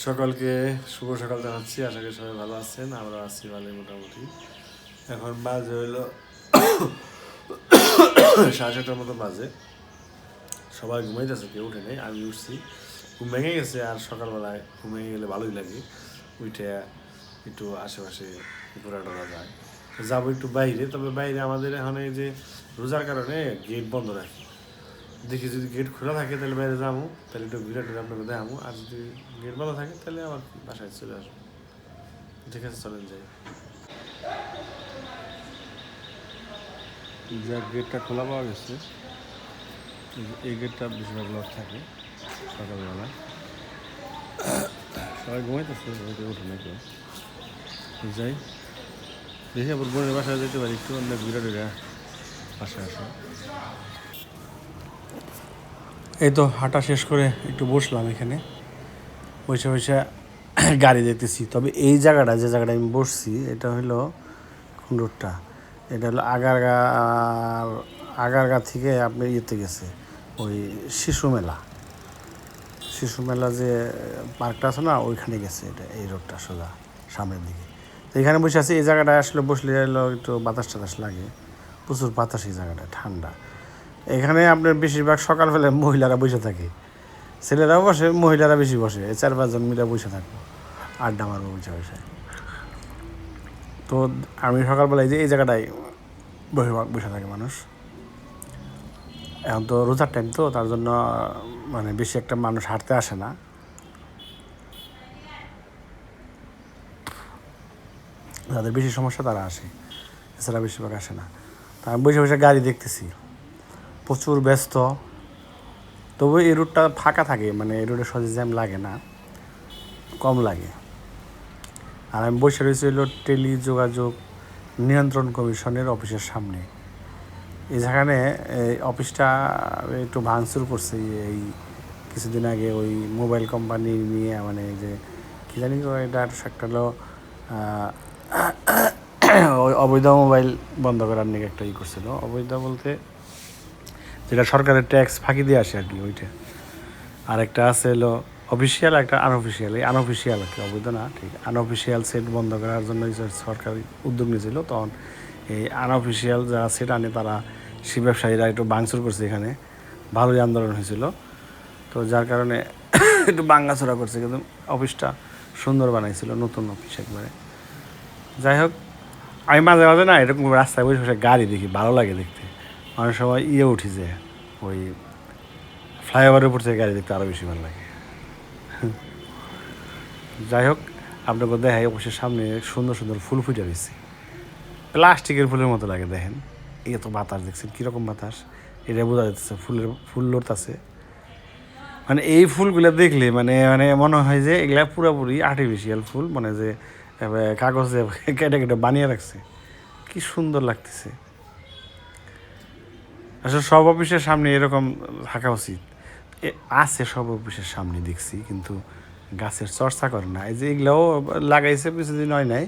সকলকে শুভ সকাল জানাচ্ছি। আশা করি সবাই ভালো আছেন, আমরা আছি ভালোই মোটামুটি। এখন বাজে হইলো 7:30টার মতো বাজে। সবাই ঘুমাইতেছে, কেউ উঠে নেই, আমি উঠছি। ঘুম ভেঙে গেছে, আর সকালবেলায় ঘুম ভেঙে গেলে ভালোই লাগে। উঠে একটু আশেপাশে ঘোরাটোরা যায়। যাবো একটু বাইরে, তবে বাইরে আমাদের এখন এই যে রোজার কারণে গেট বন্ধ রাখি। দেখি যদি গেট খোলা থাকে তাহলে বাইরে যাবো, তাহলে একটু ঘুরে টুরে আপনাকে দেখাবো। আর যদি গেট বন্ধ থাকে তাহলে আবার বাসায় চলে আসবো। ঠিক আছে, চলেন যাই। যার গেটটা খোলা পাওয়া গেছে, এই গেটটা বেশিরভাগ লোক থাকে সকালবেলা। সবাই ঘুমাইতেছে, ঘুমাইতে ওঠে না কেউ। যাই দেখি আবার বোনের বাসায় যেতে পারি, একটু অন্য ঘুরে টুরে বাসায় আসা। এই তো হাঁটা শেষ করে একটু বসলাম এখানে, বসে বসে গাড়ি দেখতেছি। তবে এই জায়গাটা, যে জায়গাটা আমি বসছি, এটা হলো কোন রোডটা, এটা হলো আগারগা থেকে আপনি ইয়েতে গেছে ওই শিশু মেলা যে পার্কটা আছে না, ওইখানে গেছে। এটা এই রোডটা সোজা সামনের দিকে। তো এখানে বসে আছি। এই জায়গাটায় আসলে বসলে এলো একটু বাতাস টাতাস লাগে, প্রচুর বাতাস এই জায়গাটা, ঠান্ডা। এখানে আপনার বেশিরভাগ সকালবেলায় মহিলারা বসে থাকে, ছেলেরাও বসে, মহিলারা বেশি বসে। 4-5 জন মিলে বসে থাকবো, আড্ডা মারবো বসে বসে। তো আমি সকালবেলায় যে এই জায়গাটায় বসে থাকে মানুষ। এখন তো রোজার টাইম, তো তার জন্য মানে বেশি একটা মানুষ হাঁটতে আসে না। যাদের বেশি সমস্যা তারা আসে, এছাড়া বেশিরভাগ আসে না। তা আমি বসে বসে গাড়ি দেখতেছি, প্রচুর ব্যস্ত। তবু এই রুটটা ফাঁকা থাকে, মানে এই রুটে সহজে জ্যাম লাগে না, কম লাগে। আর আমি বসে রয়েছি হলো টেলিযোগাযোগ নিয়ন্ত্রণ কমিশনের অফিসের সামনে। যেখানে এই অফিসটা একটু ভাঙচুর করছে এই কিছুদিন আগে, ওই মোবাইল কোম্পানি নিয়ে, মানে যে কী জানি এটার একটা হলো ওই অবৈধ মোবাইল বন্ধ করার নিয়ে একটা করছিল। অবৈধ বলতে যেটা সরকারের ট্যাক্স ফাঁকি দিয়ে আসে আর কি, ওইটা। আর একটা আছে হলো অফিসিয়াল, একটা আনঅফিসিয়াল। এই আনঅফিসিয়াল আর কি, অবৈধ না, ঠিক। আনঅফিসিয়াল সেট বন্ধ করার জন্য সরকার উদ্যোগ নিয়েছিল। তখন এই আনঅফিসিয়াল যারা সেট আনে, তারা সেই ব্যবসায়ীরা একটু ভাঙচুর করছে। এখানে ভালোই আন্দোলন হয়েছিল, তো যার কারণে একটু ভাঙাচোরা করছে, কিন্তু অফিসটা সুন্দর বানাইছিল, নতুন অফিস একবারে। যাই হোক, আমি মাঝে মাঝে না এরকম রাস্তায় বসে বসে গাড়ি দেখি, ভালো লাগে দেখতে। অনেক সময় উঠি যে ওই ফ্লাইওভারের উপর থেকে গাড়ি দেখতে আরও বেশি ভালো লাগে। যাই হোক, আপনাকে দেখাই অবশ্যই সামনে সুন্দর সুন্দর ফুল ফুটে রয়েছে, প্লাস্টিকের ফুলের মতো লাগে। দেখেন এত বাতাস, দেখছেন কীরকম বাতাস, এটা বোঝা যাচ্ছে ফুল লড়তেছে। মানে এই ফুলগুলো দেখলে মানে মানে মনে হয় যে এগুলা পুরোপুরি আর্টিফিশিয়াল ফুল, মানে যে কাগজে কেটে কেটে বানিয়ে রাখছে। কি সুন্দর লাগতেছে। আসলে সব অফিসের সামনে এরকম থাকা উচিত। আছে সব অফিসের সামনে দেখছি, কিন্তু গাছের চর্চা করে না। এই যে এগুলোও লাগাইছে, কিছুদিন হয় নাই,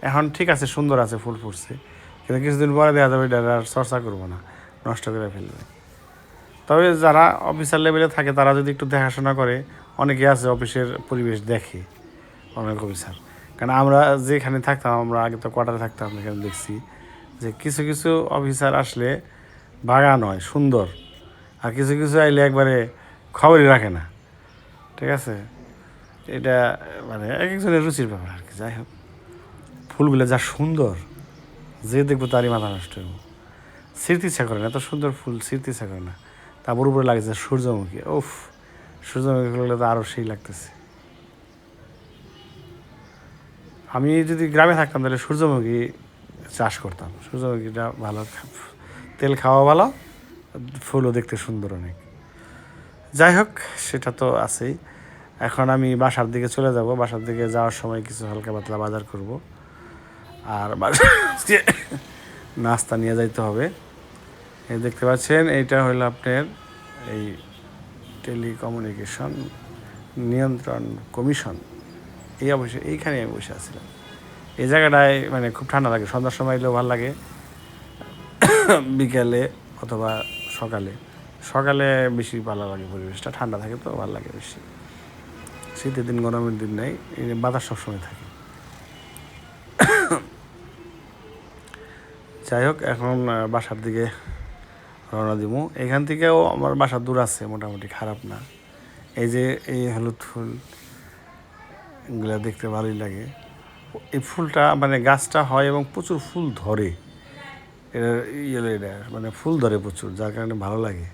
এখন ঠিক আছে, সুন্দর আছে, ফুল ফুটছে, কিন্তু কিছুদিন পরে দেখা যাবে এটা আর চর্চা করবো না, নষ্ট করে ফেলবে। তবে যারা অফিসার লেভেলে থাকে, তারা যদি একটু দেখাশোনা করে, অনেকে আছে অফিসের পরিবেশ দেখে, অনেক অফিসার। কারণ আমরা যেখানে থাকতাম, আমরা আগে তো কোয়ার্টারে থাকতাম, এখানে দেখছি যে কিছু কিছু অফিসার আসলে বাগান হয় সুন্দর, আর কিছু কিছু আইলে একবারে খবরই রাখে না। ঠিক আছে, এটা মানে এক একজনের রুচির ব্যাপার আর কি। যাই হোক, ফুলগুলো যা সুন্দর, যে দেখবো তারই মাথা নষ্ট হইব, স্মৃতি ইচ্ছা করে না, এত সুন্দর ফুল স্মৃতি ইচ্ছা করে না। তারপর উপরে লাগছে সূর্যমুখী, উফ, সূর্যমুখী ফুলগুলো তো আরও সেই লাগতেছে। আমি যদি গ্রামে থাকতাম তাহলে সূর্যমুখী চাষ করতাম। সূর্যমুখীটা ভালো, তেল খাওয়া ভালো, ফুলও দেখতে সুন্দর অনেক। যাই হোক, সেটা তো আছেই। এখন আমি বাসার দিকে চলে যাব। বাসার দিকে যাওয়ার সময় কিছু হালকা পাতলা বাজার করব, আর নাস্তা নিয়ে যাইতে হবে। এই দেখতে পাচ্ছেন, এইটা হলো আপনার এই টেলিকমিউনিকেশন নিয়ন্ত্রণ কমিশন। এই অবশ্যই এইখানে আমি বসে আছিলাম। এই জায়গাটায় মানে খুব ঠান্ডা লাগে, সন্ধ্যার সময় এলেও ভালো লাগে, বিকেলে অথবা সকালে। সকালে বেশি ভালো লাগে, পরিবেশটা ঠান্ডা থাকে, তো ভালো লাগে বেশি। শীতের দিন গরমের দিন নেই, এই বাতাস সবসময় থাকে। যাই হোক, এখন বাসার দিকে রওনা দিব। এখান থেকেও আমার বাসা দূর আছে, মোটামুটি খারাপ না। এই যে এই হলুদ ফুল এগুলো দেখতে ভালোই লাগে। এই ফুলটা মানে গাছটা হয় এবং প্রচুর ফুল ধরে, এটা মানে ফুল ধরে প্রচুর, যার কারণে ভালো লাগে।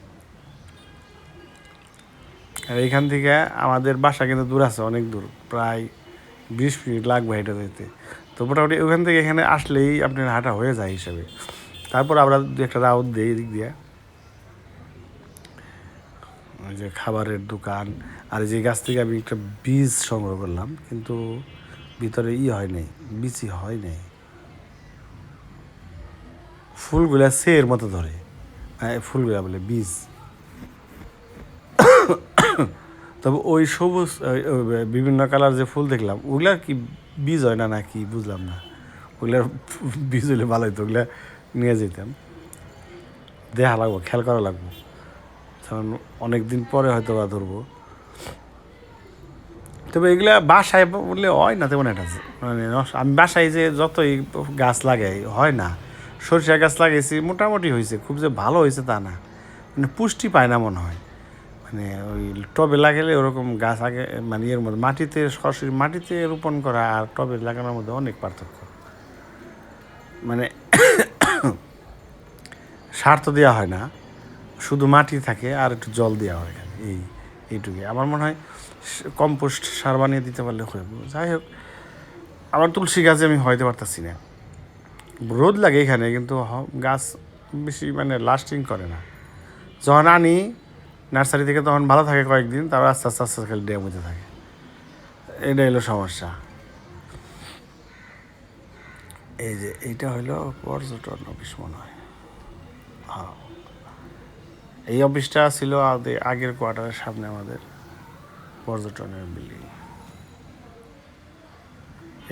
আর এইখান থেকে আমাদের বাসা কিন্তু দূর আছে, অনেক দূর, প্রায় 20 মিনিট লাগবে হেঁটে যেতে। তো মোটামুটি ওখান থেকে এখানে আসলেই আপনার হাঁটা হয়ে যায় হিসাবে। তারপর আমরা দু একটা রাউন্ড দিই এদিক দিয়ে, ওই যে খাবারের দোকান। আর যে গাছ থেকে আমি একটা বীজ সংগ্রহ করলাম, কিন্তু ভিতরে হয় নাই, বিচি হয় নাই। ফুলগুলা সের মতো ধরে, ফুলগুলা বলে বীজ। তবে ওই সবুজ বিভিন্ন কালার যে ফুল দেখলাম, ওগুলার কি বীজ হয় না নাকি বুঝলাম না। ওগুলার বীজ হলে ভালো হতো, ওগুলা নিয়ে যেতাম, দেখা লাগবো, খেয়াল করা লাগবো, কারণ অনেক দিন পরে হয়তো বা ধরবো। তবে এগুলা বাসায় বললে হয় না তেমন একটা, মানে আমি বাসায় যে যতই গাছ লাগাই হয় না। সরিষা গাছ লাগাইছি, মোটামুটি হয়েছে, খুব যে ভালো হয়েছে তা না, মানে পুষ্টি পায় না মনে হয়। মানে ওই টবে লাগালে ওরকম গাছ আগে, মানে এর মধ্যে মাটিতে সরাসরি মাটিতে রোপণ করা আর টবে লাগানোর মধ্যে অনেক পার্থক্য। মানে সার তো দেওয়া হয় না, শুধু মাটি থাকে আর একটু জল দেওয়া হয় এখানে, এইটুকুই। আমার মনে হয় কম্পোস্ট সার বানিয়ে দিতে পারলে হয়ে। যাই হোক, আমার তুলসী গাছে আমি হয়তো পারতাছি না, রোদ লাগে এখানে, কিন্তু গাছ বেশি মানে লাস্টিং করে না। যখন আনি নার্সারি থেকে তখন ভালো থাকে কয়েকদিন, তারপর আস্তে আস্তে আস্তে খালি ড্যাম হতে থাকে। এটা হলো সমস্যা। এই যে এইটা হলো পর্যটন অফিস মনে হয়। হ্যাঁ, এই অফিসটা ছিল আগের কোয়ার্টারের সামনে আমাদের পর্যটনের বিল্ডিং।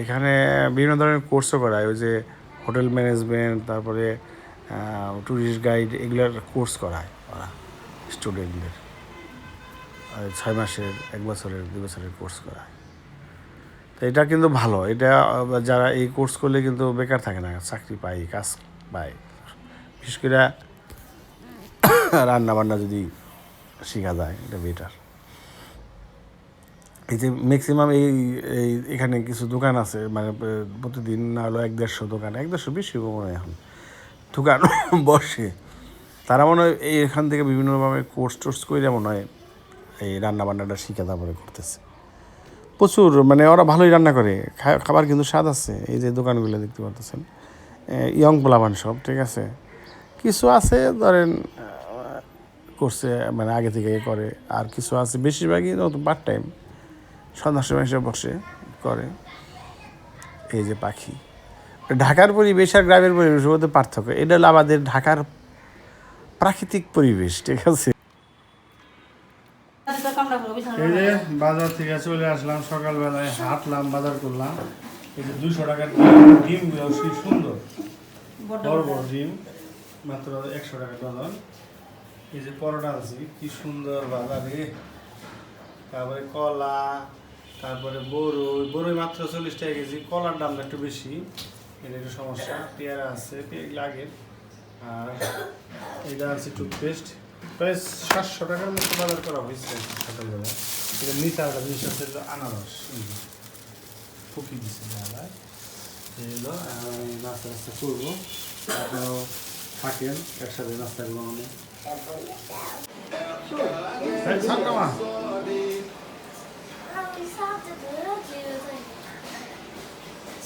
এখানে বিভিন্ন ধরনের কোর্সও করায়, ওই যে হোটেল ম্যানেজমেন্ট, তারপরে ট্যুরিস্ট গাইড, এগুলোর কোর্স করায় ওরা স্টুডেন্টদের। 6 মাসের, 1 বছরের, 2 বছরের কোর্স করায়। তো এটা কিন্তু ভালো, এটা যারা এই কোর্স করলে কিন্তু বেকার থাকে না, চাকরি পায়, কাজ পায়। বিশেষ করে রান্না বান্না যদি শেখা যায়, এটা বেটার। এই যে ম্যাক্সিমাম এখানে কিছু দোকান আছে, মানে প্রতিদিন না হলো 1-150 দোকান, 1-150 বেশি মনে হয় এখন দোকান বসে। তারা মনে হয় এখান থেকে বিভিন্নভাবে কোর্স করে মনে হয় এই রান্নাবান্নাটা শিখে তারপরে করতেছে। প্রচুর, মানে ওরা ভালোই রান্না করে, খাবার কিন্তু স্বাদ আছে। এই যে দোকানগুলো দেখতে পাচ্ছেন, ইয়ং পোলাপান সব, ঠিক আছে। কিছু আছে ধরেন করছে, মানে আগে থেকে করে, আর কিছু আছে বেশিরভাগই নতুন পার্ট টাইম, সন্ধ্যার সময় এসে বসে করে। এই যে পাখি, ঢাকার পরিবেশ আর গ্রামের পরিবেশের মধ্যে পার্থক্য। এটা হলো আমাদের ঢাকার প্রাকৃতিক পরিবেশ, ঠিক আছে। এই যে বাজার থেকে চলে আসলাম, সকালবেলায় হাঁটলাম, বাজার করলাম। এই যে 200 টাকার ডিম, কি সুন্দর বড় বড় ডিম, মাত্র 100 টাকা ডজন। এই যে পরোটা আছে, কি সুন্দর বাজারে। তারপরে কলা, তারপরে বড়ই মাত্র 40 টাকা কেজি। কলার দামটা একটু বেশি, এটা একটু সমস্যা। পেয়ারা আছে, লাগে। আর এটা আছে টুথপেস্ট, প্রায় 700 টাকার মতো বাজার করা হয়েছে সকালবেলা। এটা নিচে একটা জিনিস হচ্ছে আনারস, ফুকি দিচ্ছে দাদায়। এই হলো নাস্তা নাস্তা করবো, আপনারাও থাকেন একসাথে নাস্তা করবো। মানে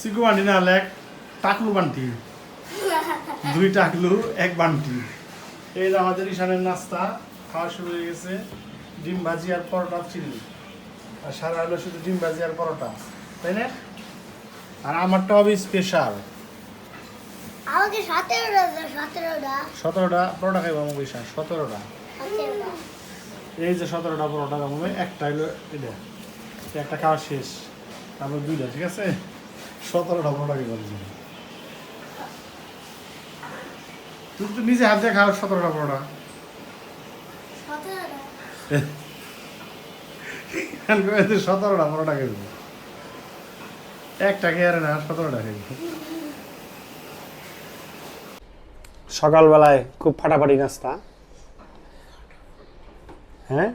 সিকু বান্টি না হলে 1 টাকলু বান্টি, 2 টাকলু 1 বান্টি। এই যে আমাদের ঈশানের নাস্তা খাওয়া শুরু হয়ে গেছে, ডিম ভাজি আর পরোটা চিনি। আর সারা হলো শুধু ডিম ভাজি আর পরোটা, তাই না? আর আমারটা হবে স্পেশাল, আমাকে 17টা পরোটা খাইবো আমাকে ঈশান, 17টা। এই যে 17টা পরোটা খাবো, একটা হলো এটা, একটা খাওয়া শেষ, তারপর 2টা, ঠিক আছে? 17টা পরোটা খাইবো। তুই তো নিজে হাত দিয়ে খাও 17টা পরোটা। 17টা পরোটা খেয়েছি একটা খেয়ে না 17টা খেয়েছি সকালবেলায় খুব ফাটাফাটি নাস্তা হ্যাঁ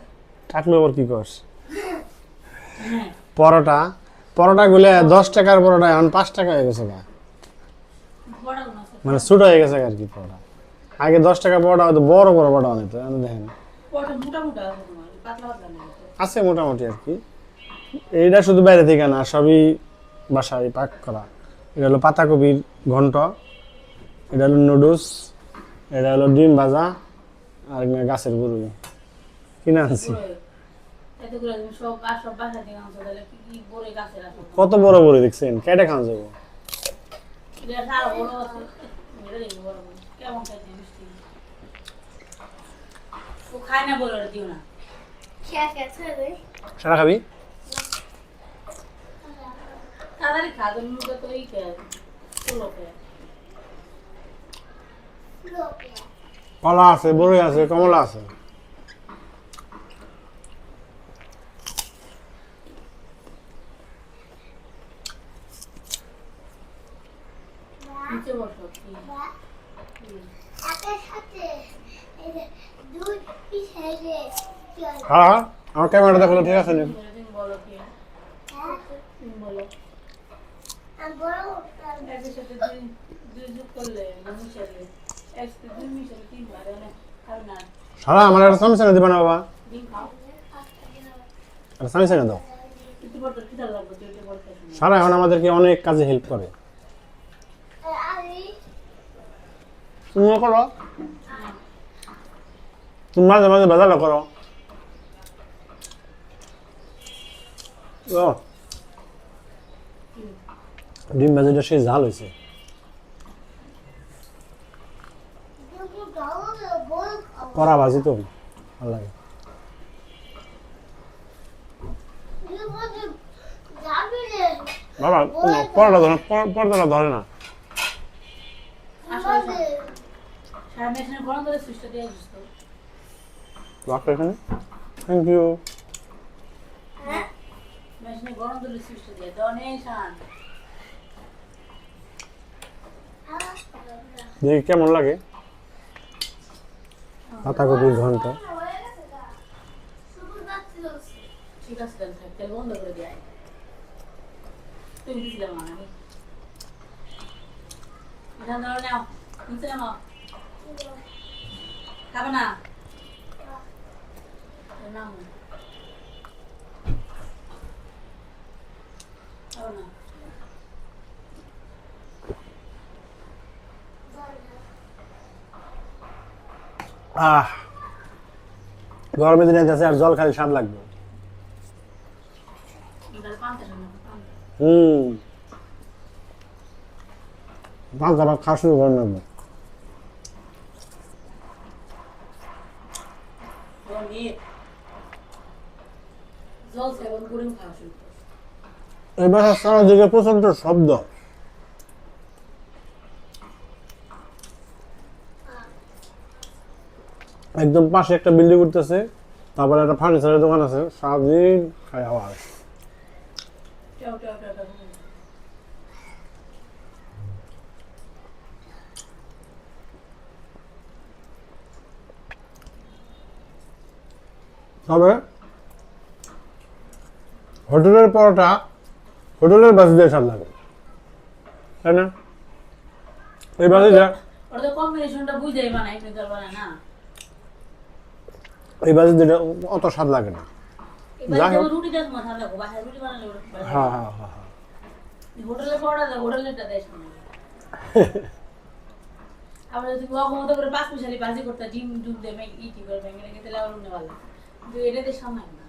কাটলো আবার কি করস পরোটা পরোটা গুলে 10 টাকার পরোটা এখন 5 টাকা হয়ে গেছে গা মানে ছোট হয়ে গেছে আর কি পরোটা আগে 10 টাকা পরোটা হয়তো বড় বড় পরোটা হতো এখন দেখেন আছে মোটামুটি আর কি এইটা শুধু বাইরে থেকে না সবই বাসায় পাক করা এটা হলো পাতাকপির ঘন্ট এটা হলো নুডলস এটা হলো ডিম ভাজা আর এখানে গাছের গরু কিনে আনছি কত বড় বড় দেখছেন কেটে খাওয়া যাবো সারা খাবি কলা আছে বড়ই আছে কমলা আছে হ্যাঁ আমার ক্যামেরা দেখো ঠিক আছে সারা আমার একটা সামনে সামনে দিবা না বাবা একটা সামনে সামনে দাও সারা এখন আমাদেরকে অনেক কাজে হেল্প করে তুমিও করো তুমি মাঝে মাঝে বাজারও করো ডিম ভাজিটা সেই ঝাল হয়েছে কড়া ভাজি তো ভালো লাগে বাবা পরোটা ধরে পরোটা ধরে না এখানে থ্যাংক ইউ দেখি কেমন লাগে পাতাকপির ঘন্টা ঠিক আছে তেল বন্ধ করে দিয়ে তুমি দিলাম না আমি এটা নাও নাও নিচে নাও খাবে না নাও খাবে না গরমের দিনে যাচ্ছে আর জল খালি স্বাদ লাগবে ভাত আবার খাওয়া শুরু করে নেবো এই বাসার চারদিকে প্রচন্ড শব্দ একদম পাশে একটা বিল্ডিং উঠতেছে তারপরে একটা ফার্নিচারের দোকান আছে সারাদিন খাই আওয়াজ তবে হোটেলের পরোটা হোটেলের বাসি দিয়ে স্বাদ লাগে তাই না এই বাসিটা এই বাসি যেটা অত স্বাদ লাগে না হ্যাঁ হ্যাঁ হ্যাঁ আমরা যদি অক্ষমতা করে 5 মিশালি ভাজি করতে ডিম ডুব দিয়ে ইটি করে ভেঙে খেতে লাগলো না ভালো কিন্তু এটাতে সময় না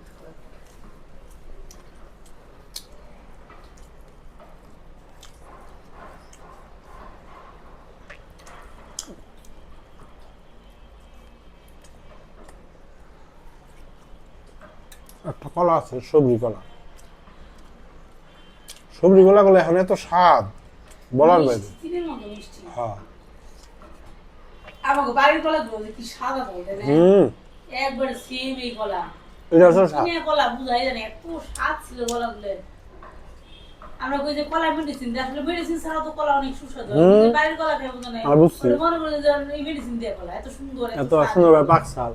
একটা কলা আছে সবজি কলা সবজি কলা গুলো এখন এত স্বাদ বলার বাইরে হ্যাঁ আমাকে বাড়ির কলা গুলো কি সাদা বলতে না একবার সেম এই কলা এটা হচ্ছে স্বাদ। কিনে কলা বুঝাই জানি এত স্বাদ ছিল কলাগুলো। আমরা কই যে কলা মেডিসিন দিয়ে, আসলে মেডিসিন ছাড়া তো কলা অনেক সুস্বাদু হয়। হুম। কিন্তু বাইরের কলা খেয়ে বোঝা নাই। আমি বুঝছি। ওটা মনে করে যে এই মেডিসিন দিয়ে কলা এত সুন্দর এত স্বাদ। সুন্দর পাকশাল।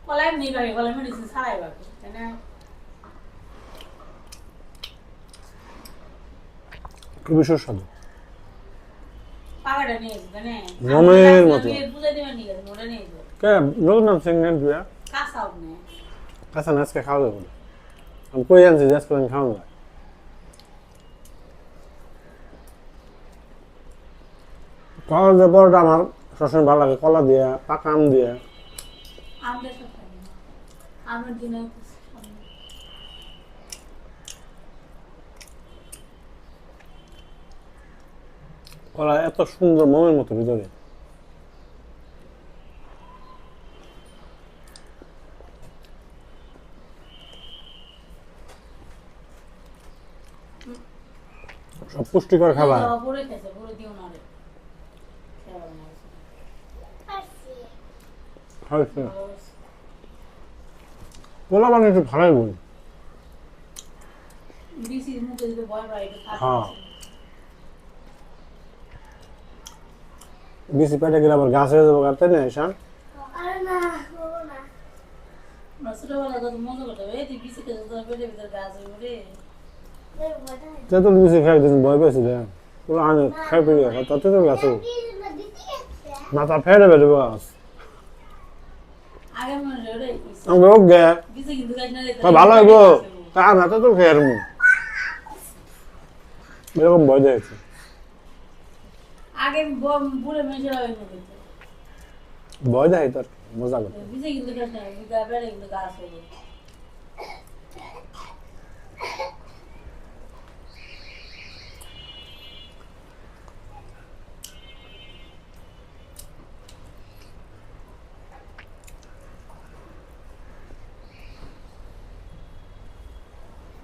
কলা এমনি ভাবে কলা মেডিসিন ছাড়াই ভাবে, তাই না? খুবই সুস্বাদু। পাকাটা নিয়ে যাবে, তাই না? জমের মতো। বুঝাই দিবেন নি গেছে, মোটা নিয়ে যাবে। কে নতুন নাম সিঙ্গেন তুই? কাঁচাও নেই। কাঁচা না আজকে খাওয়া যাবে না। আমি কই আনছি যে আজকে আমি খাওয়া যায়। কলা দিয়ে পরোটা আমার সবসময় ভালো লাগে, কলা দিয়ে, পাকা আম দিয়ে। আমাদের সব খাই না। আমার দিনে কলা এত সুন্দর মোমের মতো ভিতরে। সব পুষ্টিকর খাবার। পরে খেয়েছে, পরে দিও না রে। খেয়াল না। পারছি। হয়েছে কলা বানিয়ে একটু ভালোই বলি। বেশি মুখে দিতে ভয় পাই, একটু হ্যাঁ। খাচ্ছে। বেশি পেটে গেলে আবার গাছ হয়ে যাবো কাটতে না ঈশান। আর না, বলো না। আমরা ছোটবেলায় কত মজা করতাম, এই তুই বেশি খেতে তোর পেটের ভিতরে গাছ হইব রে। বের বড়। তেতুল বেশি খাই দিন ভয় পেয়েছিল পুরো আনে খাই পেয়ে গেল তাতে তো গাছ কি না দিতে গেছে? মাথা ফেলে বেড়ে গাছ আগে মনে হয় রে আমি হোক গে বেশি কিন্তু গাছ না রে। ভালো হইব তা না তো তো ফের মু এরকম ভয় দেখেছি। আগে বুড়ে মেয়েরা হইব কিন্তু ভয় দেয় তোর মজা করতে। বেশি কিন্তু গাছ না, গা বেড়ে কিন্তু গাছ হইব।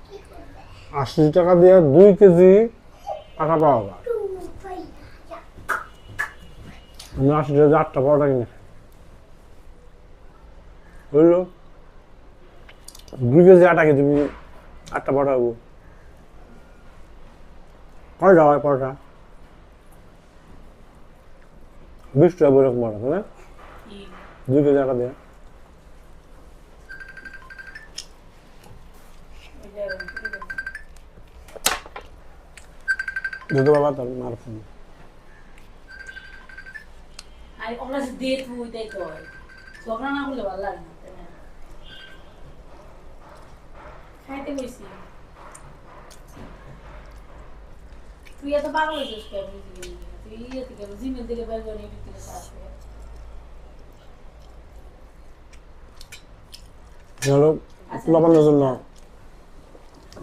কি করবে? 80 টাকা দিয়ে 2 কেজি টাকা পাওয়া যায়। টু ফাই। আমি 80 টাকা দিয়ে 8টা পরোটা কিনে খাই। বুঝলো 2 কেজি আটা কি তুমি 8টা পরোটা হবো কয়টা হয় পরোটা 20 টাকা বইরকম পরোটা তাই না? 2 কেজি আটা দিয়ে দুধ বাবা তোর মার ফোন আর ওগুলা যে দে তুই তাই তো হয়, ঝগড়া না করলে ভালো লাগে না, তাই না? খাইতে বসি তুই এত পাগল হয়েছিস কেন? তুই ইয়ে থেকে জিমের দিকে বের করে এডিট থেকে সার্চ করে হলো লবণের জন্য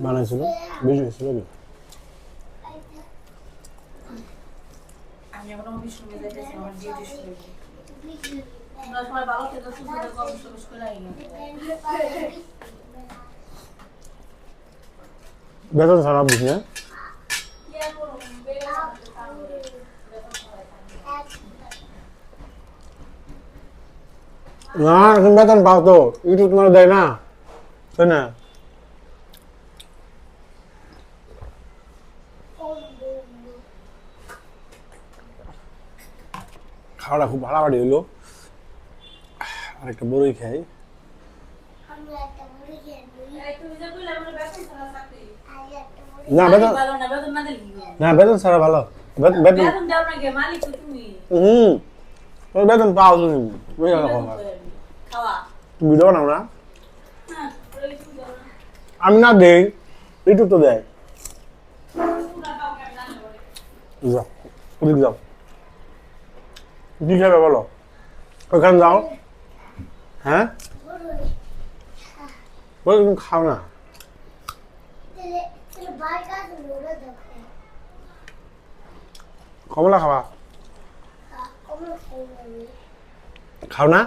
বানাইছিল বেশি হয়েছিল কি আমি এখন আমার বিষ্ণু যাইতেছি, আমার ডিউটি শুরু হয়েছে। আমরা সবাই ভালো থেকে সুস্থ থেকে অবশ্য করে আই না। বেতন ছাড়া বুঝি না কি আর করবো, বেড়ে যাচ্ছে, কাম করে, বেতন সবাই খায়। না তুমি বেতন পাও তো ইউটিউব তোমার দেয় না তাই না খাওয়াটা খুব ভাড়াবাড়ি হইলো আর একটা বড়ই খাই আমরা একটা মুড়ি খেয়ে নিই। এই তুমি যে কইলা আমরা বেতন ছাড়া চাকরি। আর একটা মুড়ি। না বেতন ভালো না, বেতন না দিলে কি হবে? না বেতন ছাড়া ভালো বেতন বেতন দাও না কে, মালিক তো তুমি। তুমি বেতন পাও তুমি বুঝে গেল বেতন কথা করে খাওয়া। তুমি দাও না না হ্যাঁ, ওই তুমি দাও না। আমি না দেই ইউটিউব তো দেয় তোমরা খাও কেন জানো বলে। যাও ওদিক যাও কি খাবে বলো ওখানে যাও হ্যাঁ বড়ই। বলো তুমি খাও না তেলে বাইকার লোড়ে দেখো। কমলা খাবা আমরা খাই না। খাও না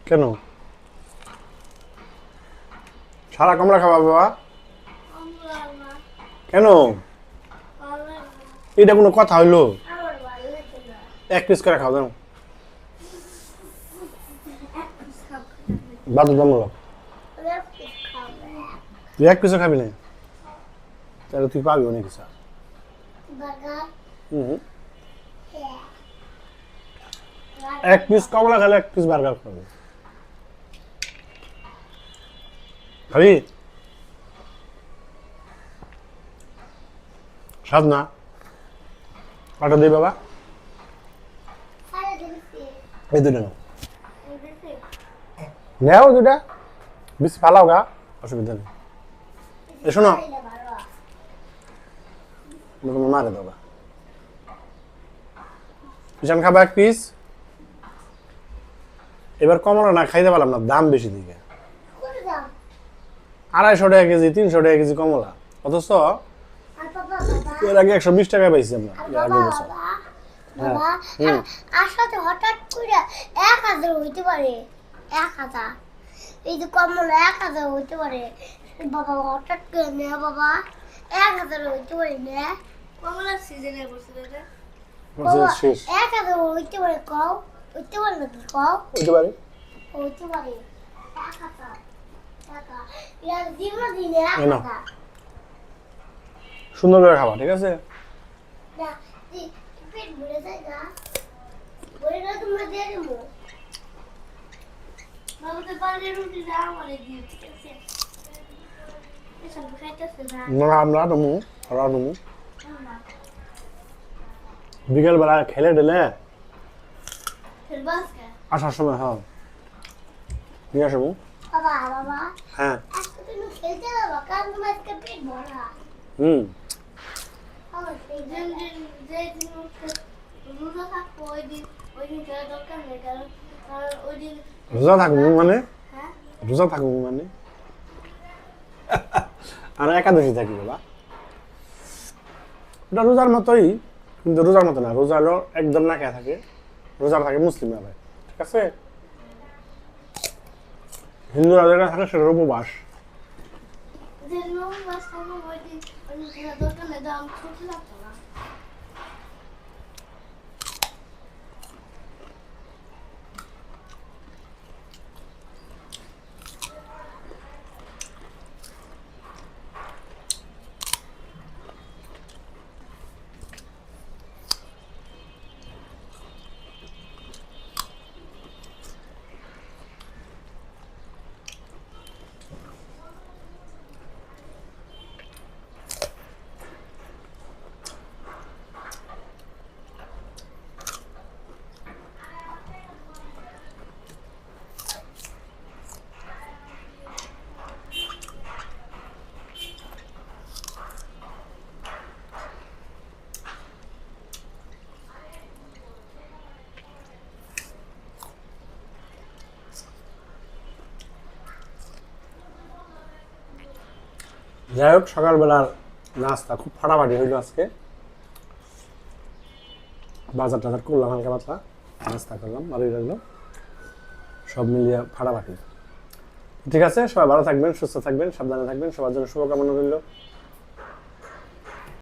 কেন সারা কমলা খাবা বাবা আমরা না। কেন আমরা না। এটা কোনো কথা হইলো আমার ভালো লাগে না। 1 পিস করে খাও দাও বাধ্যতামূলক। অনেক কিছু খাবে তুই এক পিসও খাবি না, তাহলে তুই পাবি অনেক কিছু। বার্গার হুম, হ্যাঁ এক পিস কমলা খেলে এক পিস বার্গার খাবি। খাবি? স্বাদ না? কটা দিই বাবা? সারা দিবসে এই দুটো নাও। দিবসে নেও দুটা, বেশি ফালাও গা, অসুবিধা নেই। এ শোনো, তোমার মারে দাও গা। ঈশান খাবা এক পিস। এবার কমলা না খাইতে পারলাম না, দাম বেশি দিকে। করে দাও 250 টাকা কেজি, 300 টাকা কেজি কমলা, অথচ আর বাবা বাবা এর আগে 120 টাকা পাইছি আমরা আর এর বাবা আগের বছর। বাবা বাবা হুম। আর সাথে হঠাৎ করে 1000 হইতে পারে 1000 এই যে কমলা 1000 হইতে পারে বাবা হঠাৎ করে নে বাবা 1000 হইতে পারে না কমলা সিজনে বসে দাদা বছর শেষ 1000 হইতে পারে কও হইতে পারে নাকি কও হইতে পারে। হইতে পারে 1000 টাকা ইয়ার জীবন দিনে এই নাও। 1000 সুন্দর করে খাবা, ঠিক আছে? না পেট ভরে যায় না ভরে গেলে তোমরা দিয়ে দেবো বাবা তো পারলে রুটি না আমারে দিয়ে ঠিক আছে এসব খাইতেছে না না আমরা নমু, আমরা নমু না বিকেল বেলা খেলে ঢেলে ফেলবাসকা আসার সময়, হ্যাঁ নিয়ে আসবো। বাবা বাবা হ্যাঁ, আজকে তুমি খেলতে যাবো কারণ তোমার আজকে পেট ভরা হুম, আমার সেই দিন যেদিন রোজা থাকবো ওই দিন খেলা দরকার নেই কারণ ওই দিন রোজা থাকবো মানে, হ্যাঁ রোজা থাকবো মানে আর একাদশী থাকি বাবা, এটা রোজার মতোই, কিন্তু রোজার মতো না। রোজা হলো একদম না খেয়ে থাকে, রোজা থাকে মুসলিমরা ভাই, ঠিক আছে? হিন্দুরা যেটা থাকে সেটার উপবাস। যে নবমাস থাকবো ওই দিন খেলা দরকার নেই দাম ছোট লাগতো না যাই হোক, সকালবেলার নাস্তা খুব ফাটাফাটি হইলো আজকে। বাজার টাজার করলাম, হালকা পাতলা নাস্তা করলাম, ভালোই লাগলো, সব মিলিয়ে ফাটাফাটি। ঠিক আছে, সবাই ভালো থাকবেন, সুস্থ থাকবেন, সাবধানে থাকবেন, সবার জন্য শুভকামনা রইল।